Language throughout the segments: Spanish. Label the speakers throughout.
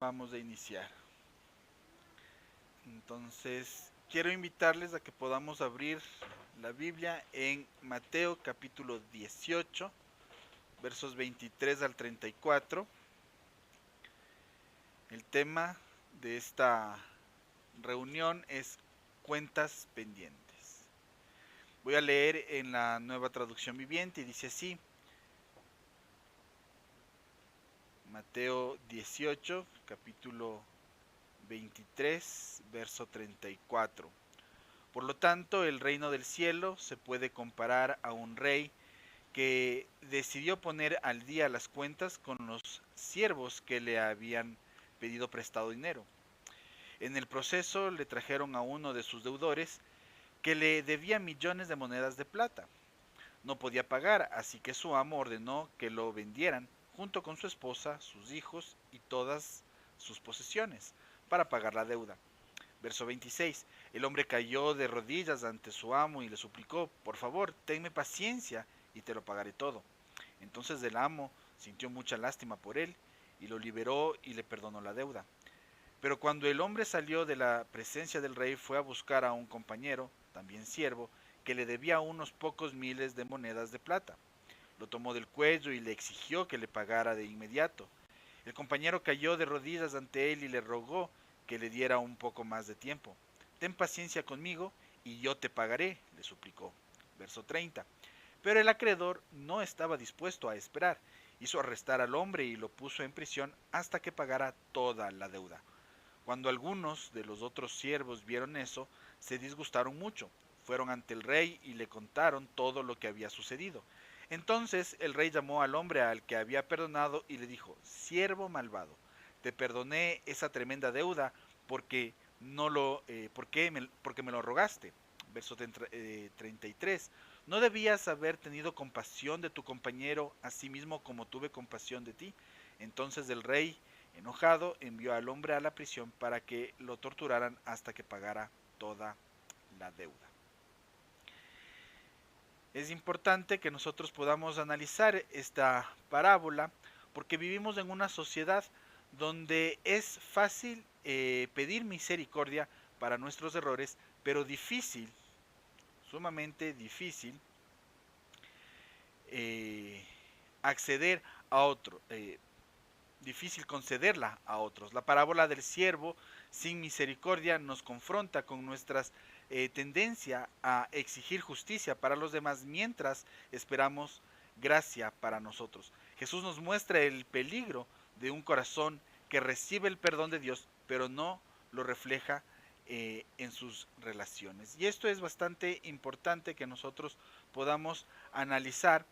Speaker 1: Vamos a iniciar. Entonces, quiero invitarles a que podamos abrir la Biblia en Mateo capítulo 18, versos 23 al 34. El tema de esta reunión es cuentas pendientes. Voy a leer en la Nueva Traducción Viviente y dice así: Mateo 18, capítulo 23, verso 34. Por lo tanto, el reino del cielo se puede comparar a un rey que decidió poner al día las cuentas con los siervos que le habían pedido prestado dinero. En el proceso le trajeron a uno de sus deudores que le debía millones de monedas de plata. No podía pagar, así que su amo ordenó que lo vendieran junto con su esposa, sus hijos y todas sus posesiones para pagar la deuda. Verso 26. El hombre cayó de rodillas ante su amo y le suplicó: por favor, tenme paciencia y te lo pagaré todo. Entonces el amo sintió mucha lástima por él y lo liberó y le perdonó la deuda. Pero cuando el hombre salió de la presencia del rey, fue a buscar a un compañero, también siervo, que le debía unos pocos miles de monedas de plata. Lo tomó del cuello y le exigió que le pagara de inmediato. El compañero cayó de rodillas ante él y le rogó que le diera un poco más de tiempo. Ten paciencia conmigo y yo te pagaré, le suplicó. Verso 30. Pero el acreedor no estaba dispuesto a esperar. Hizo arrestar al hombre y lo puso en prisión hasta que pagara toda la deuda. Cuando algunos de los otros siervos vieron eso, se disgustaron mucho. Fueron ante el rey y le contaron todo lo que había sucedido. Entonces el rey llamó al hombre al que había perdonado y le dijo: siervo malvado, te perdoné esa tremenda deuda porque no lo porque me lo rogaste. Verso 33. ¿No debías haber tenido compasión de tu compañero, así mismo como tuve compasión de ti? Entonces el rey, enojado, envió al hombre a la prisión para que lo torturaran hasta que pagara toda la deuda. Es importante que nosotros podamos analizar esta parábola porque vivimos en una sociedad donde es fácil pedir misericordia para nuestros errores, pero difícil, sumamente difícil, eh, acceder a otro, difícil concederla a otros. La parábola del siervo sin misericordia nos confronta con nuestras tendencia a exigir justicia para los demás mientras esperamos gracia para nosotros. Jesús nos muestra el peligro de un corazón que recibe el perdón de Dios, pero no lo refleja en sus relaciones. Y esto es bastante importante que nosotros podamos analizar.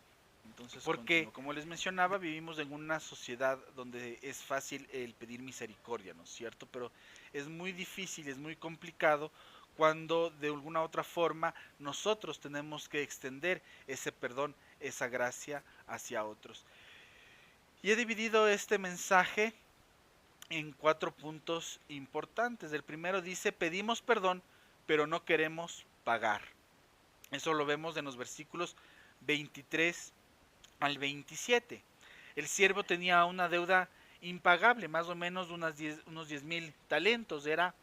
Speaker 1: Entonces, porque como les mencionaba, vivimos en una sociedad donde es fácil el pedir misericordia, ¿no es cierto? Pero es muy difícil, es muy complicado cuando de alguna otra forma nosotros tenemos que extender ese perdón, esa gracia hacia otros. Y he dividido este mensaje en 4 puntos importantes. El primero dice: pedimos perdón, pero no queremos pagar. Eso lo vemos en los versículos 23 al 27. El siervo tenía una deuda impagable, más o menos unos 10,000 talentos, era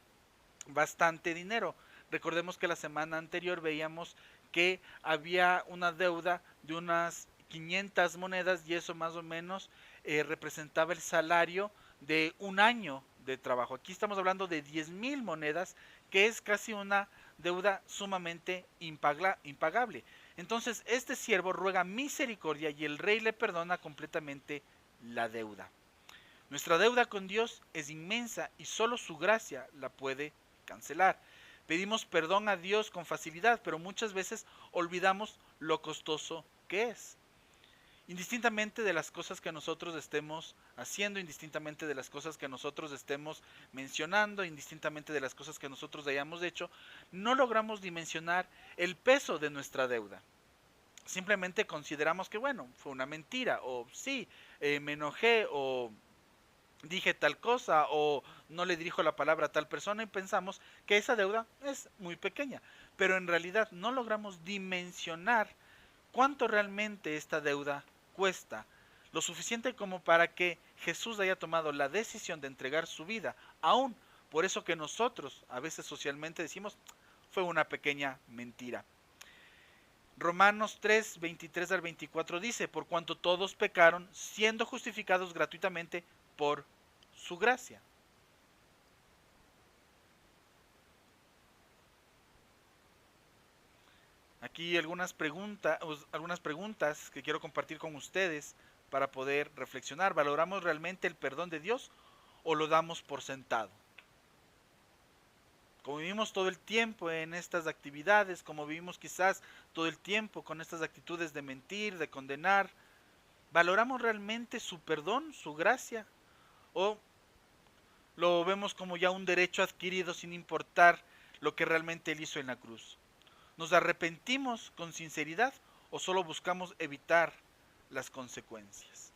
Speaker 1: bastante dinero. Recordemos que la semana anterior veíamos que había una deuda de unas 500 monedas y eso más o menos representaba el salario de un año de trabajo. Aquí estamos hablando de 10,000 monedas, que es casi una deuda sumamente impagable. Entonces este siervo ruega misericordia y el rey le perdona completamente la deuda. Nuestra deuda con Dios es inmensa y solo su gracia la puede cancelar. Pedimos perdón a Dios con facilidad, pero muchas veces olvidamos lo costoso que es. Indistintamente de las cosas que nosotros estemos haciendo, indistintamente de las cosas que nosotros estemos mencionando, indistintamente de las cosas que nosotros hayamos hecho, no logramos dimensionar el peso de nuestra deuda. Simplemente consideramos que, bueno, fue una mentira, o sí, me enojé, o dije tal cosa, o no le dirijo la palabra a tal persona, y pensamos que esa deuda es muy pequeña. Pero en realidad no logramos dimensionar cuánto realmente esta deuda cuesta. Lo suficiente como para que Jesús haya tomado la decisión de entregar su vida, aún por eso que nosotros a veces socialmente decimos fue una pequeña mentira. Romanos 3, 23 al 24 dice, por cuanto todos pecaron, siendo justificados gratuitamente por su gracia. Aquí algunas preguntas que quiero compartir con ustedes para poder reflexionar. ¿Valoramos realmente el perdón de Dios o lo damos por sentado? Como vivimos todo el tiempo en estas actividades, como vivimos quizás todo el tiempo con estas actitudes de mentir, de condenar, ¿valoramos realmente su perdón, su gracia? ¿O lo vemos como ya un derecho adquirido sin importar lo que realmente Él hizo en la cruz? ¿Nos arrepentimos con sinceridad o solo buscamos evitar las consecuencias?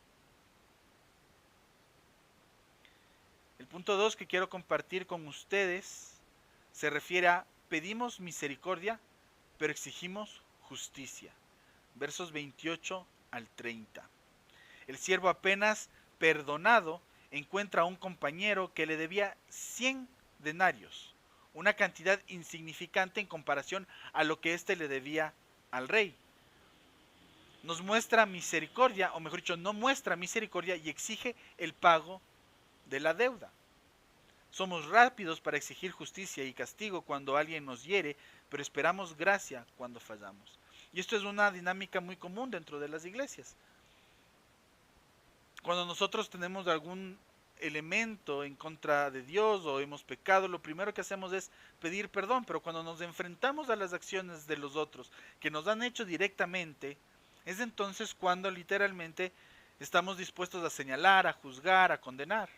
Speaker 1: El punto 2 que quiero compartir con ustedes se refiere a pedimos misericordia, pero exigimos justicia. Versos 28 al 30. El siervo apenas perdonado encuentra a un compañero que le debía 100 denarios, una cantidad insignificante en comparación a lo que éste le debía al rey. Nos muestra misericordia, o mejor dicho, no muestra misericordia y exige el pago de la deuda. Somos rápidos para exigir justicia y castigo cuando alguien nos hiere, pero esperamos gracia cuando fallamos. Y esto es una dinámica muy común dentro de las iglesias. Cuando nosotros tenemos algún elemento en contra de Dios o hemos pecado, lo primero que hacemos es pedir perdón, pero cuando nos enfrentamos a las acciones de los otros que nos han hecho directamente, es entonces cuando literalmente estamos dispuestos a señalar, a juzgar, a condenar.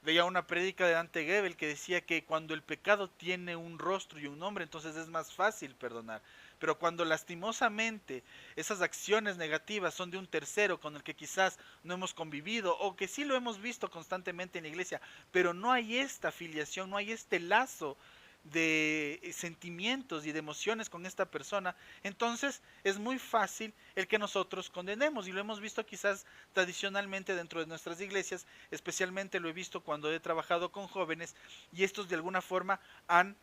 Speaker 1: Veía una prédica de Dante Gebel que decía que cuando el pecado tiene un rostro y un nombre, entonces es más fácil perdonar. Pero cuando lastimosamente esas acciones negativas son de un tercero con el que quizás no hemos convivido o que sí lo hemos visto constantemente en la iglesia, pero no hay esta afiliación, no hay este lazo de sentimientos y de emociones con esta persona, entonces es muy fácil el que nosotros condenemos y lo hemos visto quizás tradicionalmente dentro de nuestras iglesias, especialmente lo he visto cuando he trabajado con jóvenes y estos de alguna forma han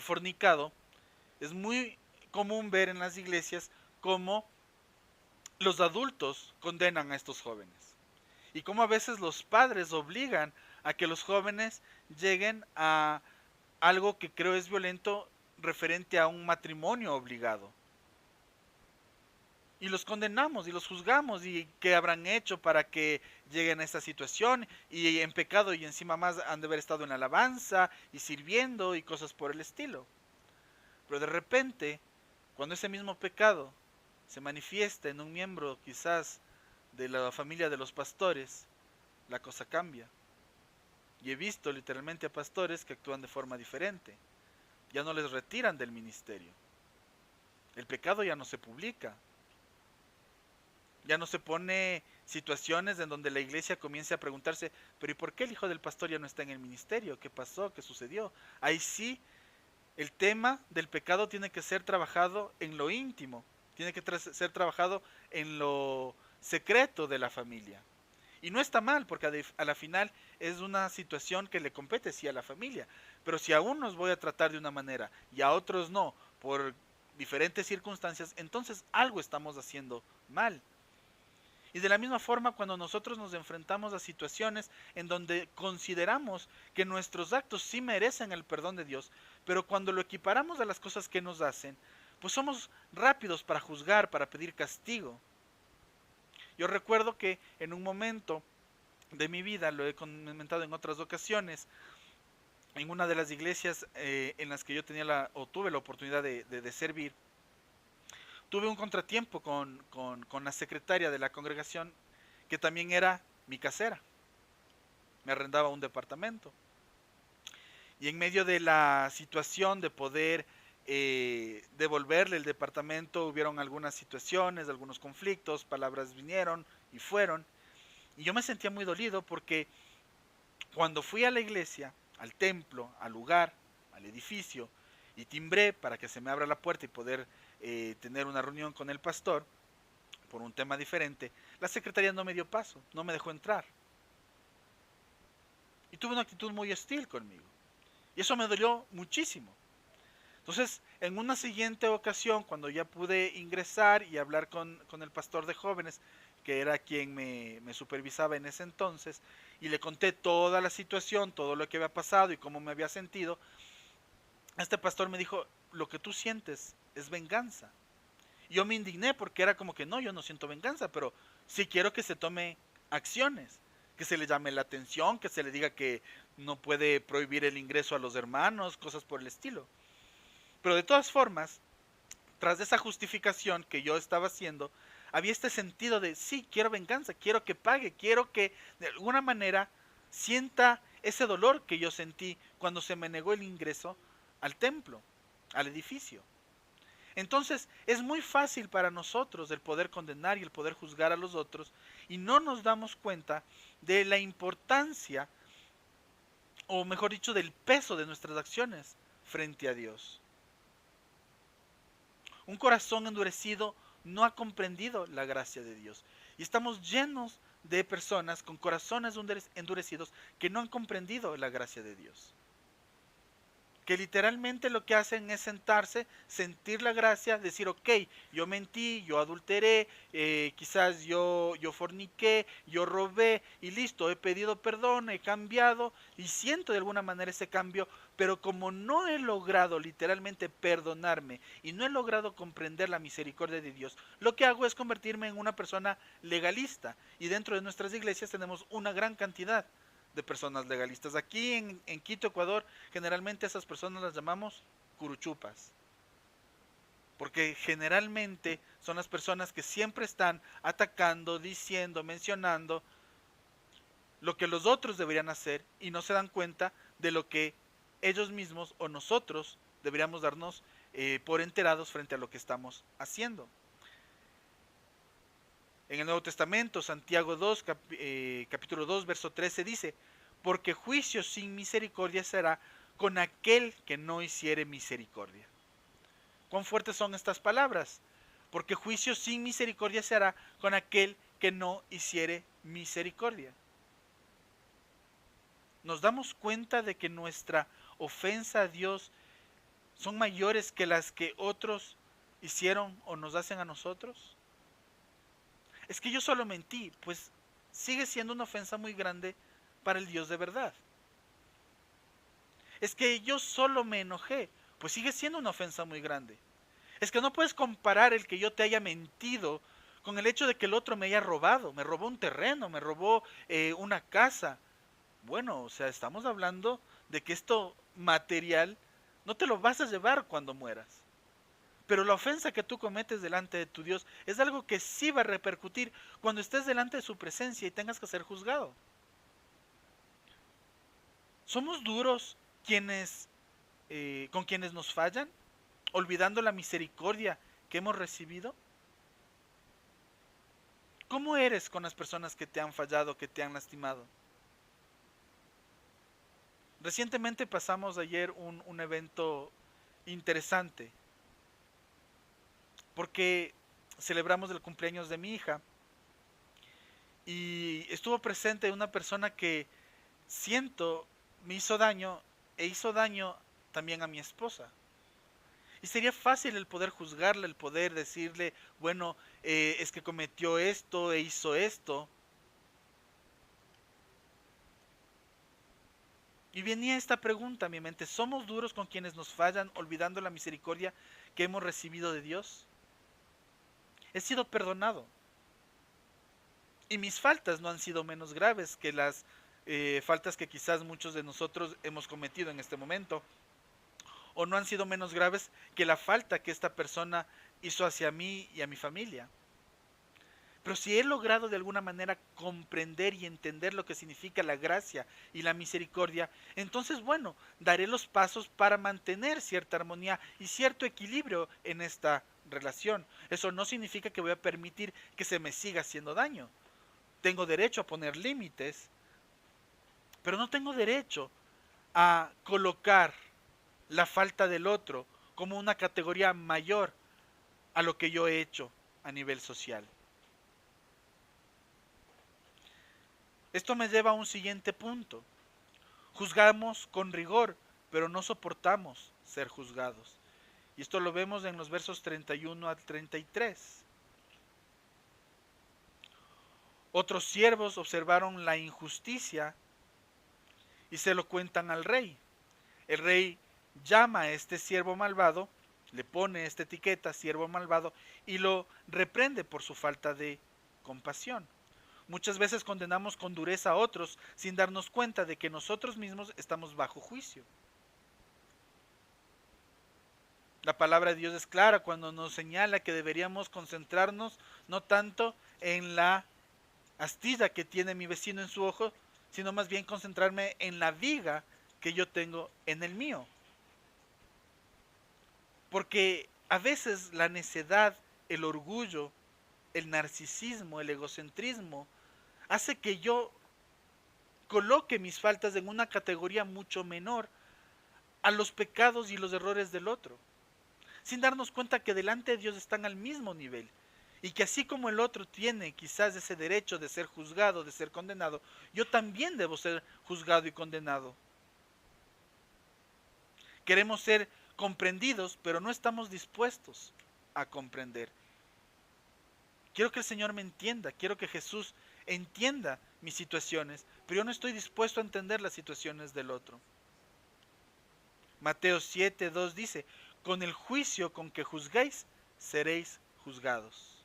Speaker 1: fornicado. Es muy común ver en las iglesias cómo los adultos condenan a estos jóvenes y cómo a veces los padres obligan a que los jóvenes lleguen a algo que creo es violento referente a un matrimonio obligado. Y los condenamos y los juzgamos y qué habrán hecho para que lleguen a esta situación y en pecado y encima más han de haber estado en alabanza y sirviendo y cosas por el estilo. Pero de repente, cuando ese mismo pecado se manifiesta en un miembro quizás de la familia de los pastores, la cosa cambia. Y he visto literalmente a pastores que actúan de forma diferente. Ya no les retiran del ministerio. El pecado ya no se publica. Ya no se pone situaciones en donde la iglesia comience a preguntarse, pero ¿y por qué el hijo del pastor ya no está en el ministerio? ¿Qué pasó? ¿Qué sucedió? Ahí sí, el tema del pecado tiene que ser trabajado en lo íntimo, tiene que ser trabajado en lo secreto de la familia. Y no está mal, porque a la final es una situación que le compete sí a la familia. Pero si a unos voy a tratar de una manera y a otros no, por diferentes circunstancias, entonces algo estamos haciendo mal. Y de la misma forma, cuando nosotros nos enfrentamos a situaciones en donde consideramos que nuestros actos sí merecen el perdón de Dios, pero cuando lo equiparamos a las cosas que nos hacen, pues somos rápidos para juzgar, para pedir castigo. Yo recuerdo que en un momento de mi vida, lo he comentado en otras ocasiones, en una de las iglesias en las que yo tenía o tuve la oportunidad de servir, tuve un contratiempo con la secretaria de la congregación, que también era mi casera. Me arrendaba un departamento. Y en medio de la situación de poder devolverle el departamento, hubieron algunas situaciones, algunos conflictos, palabras vinieron y fueron. Y yo me sentía muy dolido porque cuando fui a la iglesia, al templo, al lugar, al edificio, y timbré para que se me abra la puerta y poder tener una reunión con el pastor, por un tema diferente, la secretaria no me dio paso, no me dejó entrar. Y tuvo una actitud muy hostil conmigo. Y eso me dolió muchísimo. Entonces, en una siguiente ocasión, cuando ya pude ingresar y hablar con el pastor de jóvenes, que era quien me supervisaba en ese entonces, y le conté toda la situación, todo lo que había pasado y cómo me había sentido, este pastor me dijo, lo que tú sientes es venganza. Yo me indigné porque era como que no, yo no siento venganza, pero sí quiero que se tome acciones, que se le llame la atención, que se le diga que no puede prohibir el ingreso a los hermanos, cosas por el estilo. Pero de todas formas, tras de esa justificación que yo estaba haciendo, había este sentido de, sí, quiero venganza, quiero que pague, quiero que de alguna manera sienta ese dolor que yo sentí cuando se me negó el ingreso al templo, al edificio. Entonces es muy fácil para nosotros el poder condenar y el poder juzgar a los otros y no nos damos cuenta de la importancia, o mejor dicho, del peso de nuestras acciones frente a Dios. Un corazón endurecido no ha comprendido la gracia de Dios. Y estamos llenos de personas con corazones endurecidos que no han comprendido la gracia de Dios. Que literalmente lo que hacen es sentarse, sentir la gracia, decir, ok, yo mentí, yo adulteré, quizás yo forniqué, yo robé y listo, he pedido perdón, he cambiado y siento de alguna manera ese cambio, pero como no he logrado literalmente perdonarme y no he logrado comprender la misericordia de Dios, lo que hago es convertirme en una persona legalista y dentro de nuestras iglesias tenemos una gran cantidad de personas legalistas. Aquí en Quito, Ecuador, generalmente esas personas las llamamos curuchupas. Porque generalmente son las personas que siempre están atacando, diciendo, mencionando lo que los otros deberían hacer y no se dan cuenta de lo que ellos mismos o nosotros deberíamos darnos por enterados frente a lo que estamos haciendo. En el Nuevo Testamento, Santiago 2, capítulo 2, verso 13 dice, porque juicio sin misericordia será con aquel que no hiciere misericordia. ¿Cuán fuertes son estas palabras? Porque juicio sin misericordia será con aquel que no hiciere misericordia. ¿Nos damos cuenta de que nuestra ofensa a Dios son mayores que las que otros hicieron o nos hacen a nosotros? Es que yo solo mentí, pues sigue siendo una ofensa muy grande para el Dios de verdad. Es que yo solo me enojé, pues sigue siendo una ofensa muy grande. Es que no puedes comparar el que yo te haya mentido con el hecho de que el otro me haya robado, me robó un terreno, me robó una casa. Bueno, o sea, estamos hablando de que esto material no te lo vas a llevar cuando mueras. Pero la ofensa que tú cometes delante de tu Dios es algo que sí va a repercutir cuando estés delante de su presencia y tengas que ser juzgado. ¿Somos duros con quienes nos fallan, olvidando la misericordia que hemos recibido? ¿Cómo eres con las personas que te han fallado, que te han lastimado? Recientemente pasamos ayer un evento interesante porque celebramos el cumpleaños de mi hija y estuvo presente una persona que siento me hizo daño e hizo daño también a mi esposa. Y sería fácil el poder juzgarle, el poder decirle, bueno, es que cometió esto e hizo esto. Y venía esta pregunta a mi mente, ¿somos duros con quienes nos fallan, olvidando la misericordia que hemos recibido de Dios? He sido perdonado. Y mis faltas no han sido menos graves que las faltas que quizás muchos de nosotros hemos cometido en este momento. O no han sido menos graves que la falta que esta persona hizo hacia mí y a mi familia. Pero si he logrado de alguna manera comprender y entender lo que significa la gracia y la misericordia, entonces bueno, daré los pasos para mantener cierta armonía y cierto equilibrio en esta relación. Eso no significa que voy a permitir que se me siga haciendo daño. Tengo derecho a poner límites, pero no tengo derecho a colocar la falta del otro como una categoría mayor a lo que yo he hecho a nivel social. Esto me lleva a un siguiente punto. Juzgamos con rigor, pero no soportamos ser juzgados. Y esto lo vemos en los versos 31 al 33. Otros siervos observaron la injusticia y se lo cuentan al rey. El rey llama a este siervo malvado, le pone esta etiqueta, siervo malvado, y lo reprende por su falta de compasión. Muchas veces condenamos con dureza a otros sin darnos cuenta de que nosotros mismos estamos bajo juicio. La palabra de Dios es clara cuando nos señala que deberíamos concentrarnos no tanto en la astilla que tiene mi vecino en su ojo, sino más bien concentrarme en la viga que yo tengo en el mío. Porque a veces la necedad, el orgullo, el narcisismo, el egocentrismo, hace que yo coloque mis faltas en una categoría mucho menor a los pecados y los errores del otro, sin darnos cuenta que delante de Dios están al mismo nivel. Y que así como el otro tiene quizás ese derecho de ser juzgado, de ser condenado, yo también debo ser juzgado y condenado. Queremos ser comprendidos, pero no estamos dispuestos a comprender. Quiero que el Señor me entienda, quiero que Jesús entienda mis situaciones, pero yo no estoy dispuesto a entender las situaciones del otro. Mateo 7:2 dice, con el juicio con que juzguéis, seréis juzgados.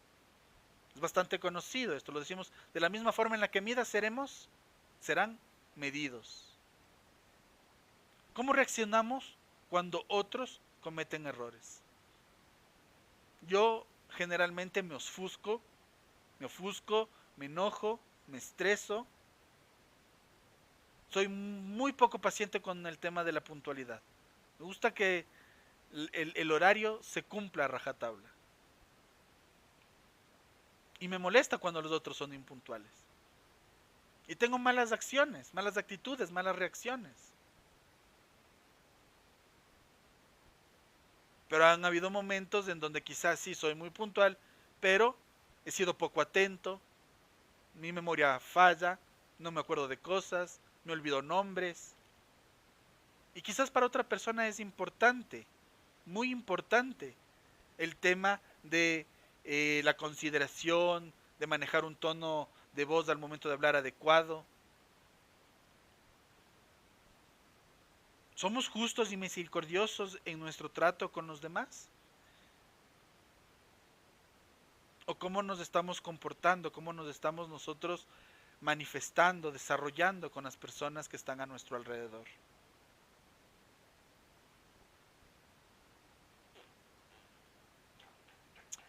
Speaker 1: Es bastante conocido, esto lo decimos, de la misma forma en la que midas serán medidos. ¿Cómo reaccionamos cuando otros cometen errores? Yo generalmente me ofusco, me enojo, me estreso. Soy muy poco paciente con el tema de la puntualidad. Me gusta que el horario se cumpla a rajatabla. Y me molesta cuando los otros son impuntuales. Y tengo malas acciones, malas actitudes, malas reacciones. Pero han habido momentos en donde quizás sí soy muy puntual, pero he sido poco atento, mi memoria falla, no me acuerdo de cosas, me olvido nombres. Y quizás para otra persona es importante, muy importante, el tema de la consideración, de manejar un tono de voz al momento de hablar adecuado. ¿Somos justos y misericordiosos en nuestro trato con los demás? ¿O cómo nos estamos comportando, cómo nos estamos nosotros manifestando, desarrollando con las personas que están a nuestro alrededor?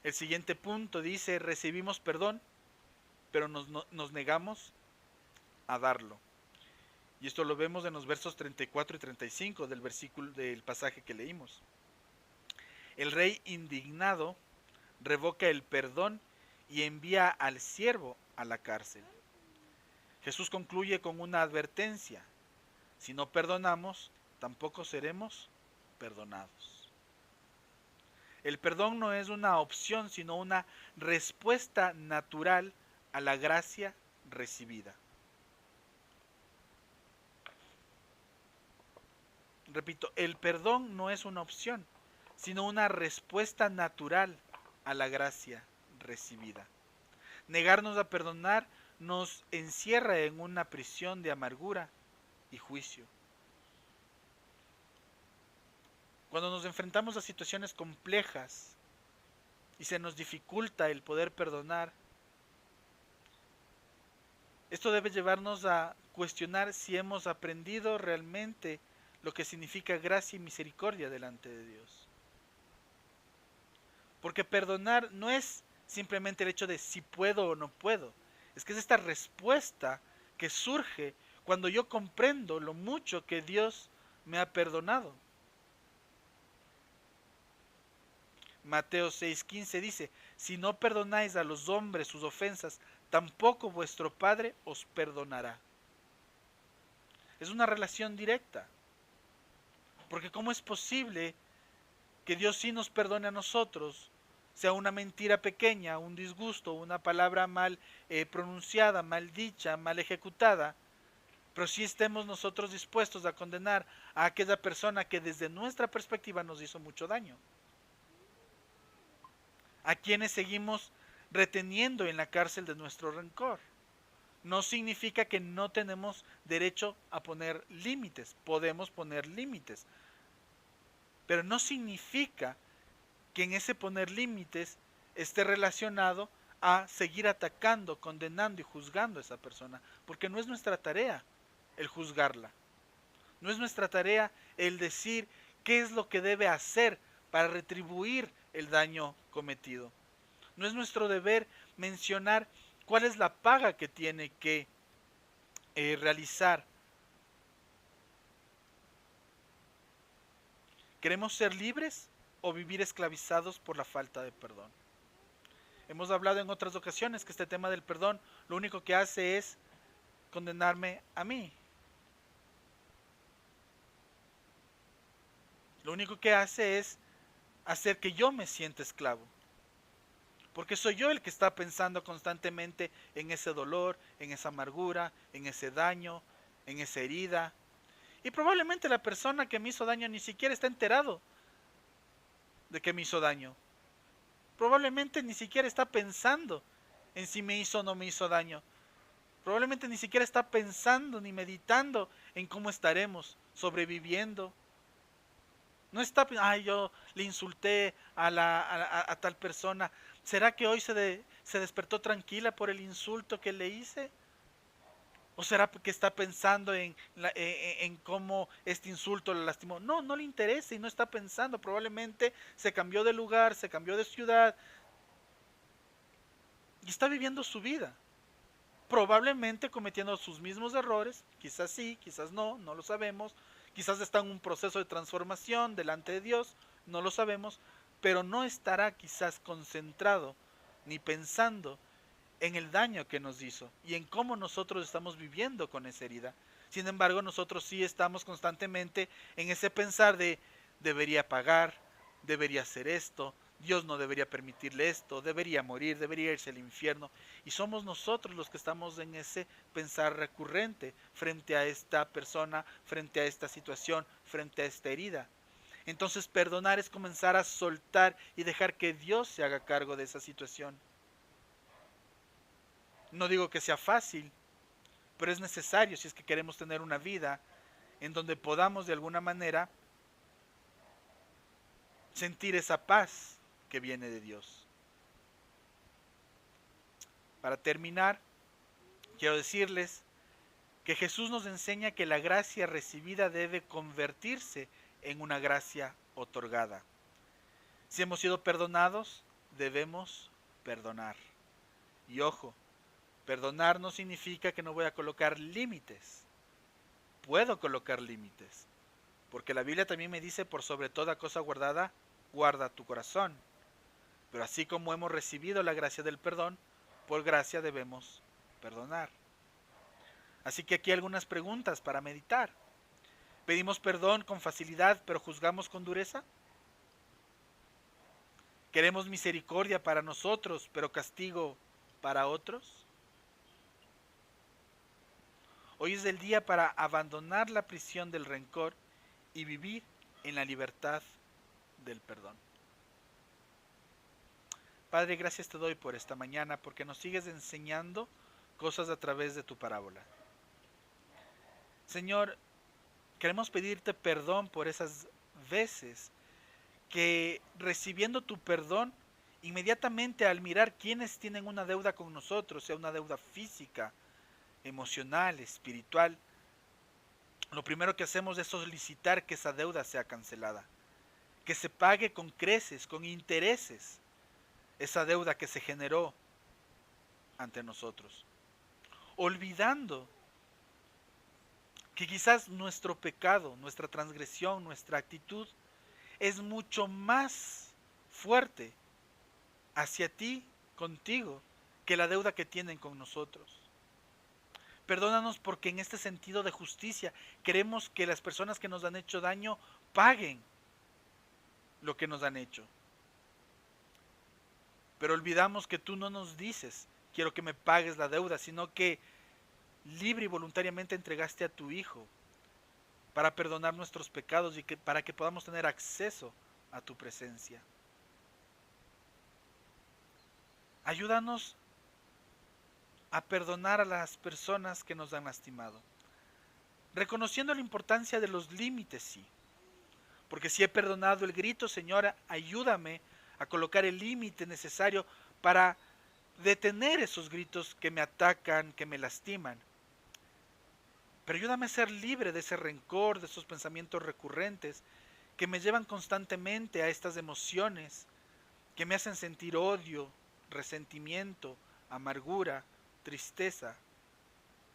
Speaker 1: El siguiente punto dice, recibimos perdón, pero nos negamos a darlo. Y esto lo vemos en los versos 34 y 35 del versículo del pasaje que leímos. El rey indignado revoca el perdón y envía al siervo a la cárcel. Jesús concluye con una advertencia. Si no perdonamos, tampoco seremos perdonados. El perdón no es una opción, sino una respuesta natural a la gracia recibida. Repito, el perdón no es una opción, sino una respuesta natural a la gracia recibida. Negarnos a perdonar nos encierra en una prisión de amargura y juicio. Cuando nos enfrentamos a situaciones complejas y se nos dificulta el poder perdonar, esto debe llevarnos a cuestionar si hemos aprendido realmente lo que significa gracia y misericordia delante de Dios. Porque perdonar no es simplemente el hecho de si puedo o no puedo. Es que es esta respuesta que surge cuando yo comprendo lo mucho que Dios me ha perdonado. Mateo 6:15 dice, si no perdonáis a los hombres sus ofensas, tampoco vuestro Padre os perdonará. Es una relación directa. Porque ¿cómo es posible que Dios sí nos perdone a nosotros, sea una mentira pequeña, un disgusto, una palabra mal pronunciada, mal dicha, mal ejecutada, pero sí estemos nosotros dispuestos a condenar a aquella persona que desde nuestra perspectiva nos hizo mucho daño. A quienes seguimos reteniendo en la cárcel de nuestro rencor. No significa que no tenemos derecho a poner límites. Podemos poner límites. Pero no significa que en ese poner límites esté relacionado a seguir atacando, condenando y juzgando a esa persona. Porque no es nuestra tarea el juzgarla. No es nuestra tarea el decir qué es lo que debe hacer para retribuir el daño cometido. No es nuestro deber mencionar cuál es la paga que tiene que realizar. ¿Queremos ser libres o vivir esclavizados por la falta de perdón? Hemos hablado en otras ocasiones que este tema del perdón lo único que hace es condenarme a mí. Lo único que hace es hacer que yo me sienta esclavo. Porque soy yo el que está pensando constantemente en ese dolor, en esa amargura, en ese daño, en esa herida. Y probablemente la persona que me hizo daño ni siquiera está enterado de que me hizo daño. Probablemente ni siquiera está pensando en si me hizo o no me hizo daño. Probablemente ni siquiera está pensando ni meditando en cómo estaremos sobreviviendo. No está, ay, yo le insulté a tal persona. ¿Será que hoy se despertó tranquila por el insulto que le hice? ¿O será que está pensando en cómo este insulto le lastimó? No, no le interesa y no está pensando. Probablemente se cambió de lugar, se cambió de ciudad y está viviendo su vida. Probablemente cometiendo sus mismos errores, quizás sí, quizás no, no lo sabemos. Quizás está en un proceso de transformación delante de Dios, no lo sabemos, pero no estará quizás concentrado ni pensando en el daño que nos hizo y en cómo nosotros estamos viviendo con esa herida. Sin embargo, nosotros sí estamos constantemente en ese pensar de debería pagar, debería hacer esto, Dios no debería permitirle esto, debería morir, debería irse al infierno. Y somos nosotros los que estamos en ese pensar recurrente frente a esta persona, frente a esta situación, frente a esta herida. Entonces perdonar es comenzar a soltar y dejar que Dios se haga cargo de esa situación. No digo que sea fácil, pero es necesario si es que queremos tener una vida en donde podamos de alguna manera sentir esa paz que viene de Dios. Para terminar, quiero decirles que Jesús nos enseña que la gracia recibida debe convertirse en una gracia otorgada. Si hemos sido perdonados, debemos perdonar. Y ojo, perdonar no significa que no voy a colocar límites. Puedo colocar límites. Porque la Biblia también me dice, por sobre toda cosa guardada, guarda tu corazón. Pero así como hemos recibido la gracia del perdón, por gracia debemos perdonar. Así que aquí algunas preguntas para meditar. ¿Pedimos perdón con facilidad, pero juzgamos con dureza? ¿Queremos misericordia para nosotros, pero castigo para otros? Hoy es el día para abandonar la prisión del rencor y vivir en la libertad del perdón. Padre, gracias te doy por esta mañana porque nos sigues enseñando cosas a través de tu parábola. Señor, queremos pedirte perdón por esas veces que recibiendo tu perdón, inmediatamente al mirar quienes tienen una deuda con nosotros, sea una deuda física, emocional, espiritual, lo primero que hacemos es solicitar que esa deuda sea cancelada, que se pague con creces, con intereses, esa deuda que se generó ante nosotros, olvidando que quizás nuestro pecado, nuestra transgresión, nuestra actitud es mucho más fuerte hacia ti, contigo, que la deuda que tienen con nosotros. Perdónanos porque en este sentido de justicia queremos que las personas que nos han hecho daño paguen lo que nos han hecho. Pero olvidamos que tú no nos dices, quiero que me pagues la deuda, sino que libre y voluntariamente entregaste a tu Hijo para perdonar nuestros pecados y para que podamos tener acceso a tu presencia. Ayúdanos a perdonar a las personas que nos han lastimado, reconociendo la importancia de los límites, sí. Porque si he perdonado el grito, Señora, ayúdame a colocar el límite necesario para detener esos gritos que me atacan, que me lastiman. Pero ayúdame a ser libre de ese rencor, de esos pensamientos recurrentes que me llevan constantemente a estas emociones, que me hacen sentir odio, resentimiento, amargura, tristeza,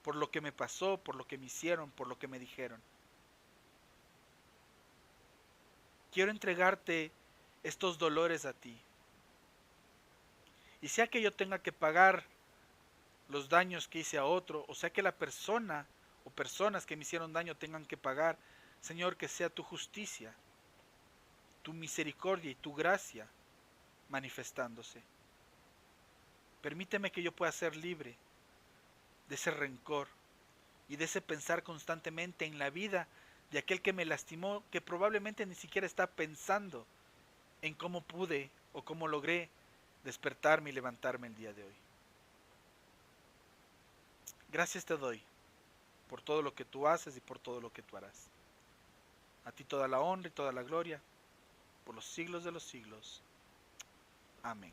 Speaker 1: por lo que me pasó, por lo que me hicieron, por lo que me dijeron. Quiero entregarte estos dolores a ti. Y sea que yo tenga que pagar los daños que hice a otro, o sea que la persona o personas que me hicieron daño tengan que pagar, Señor, que sea tu justicia, tu misericordia y tu gracia manifestándose. Permíteme que yo pueda ser libre de ese rencor y de ese pensar constantemente en la vida de aquel que me lastimó, que probablemente ni siquiera está pensando en cómo pude o cómo logré despertarme y levantarme el día de hoy. Gracias te doy por todo lo que tú haces y por todo lo que tú harás. A ti toda la honra y toda la gloria por los siglos de los siglos. Amén.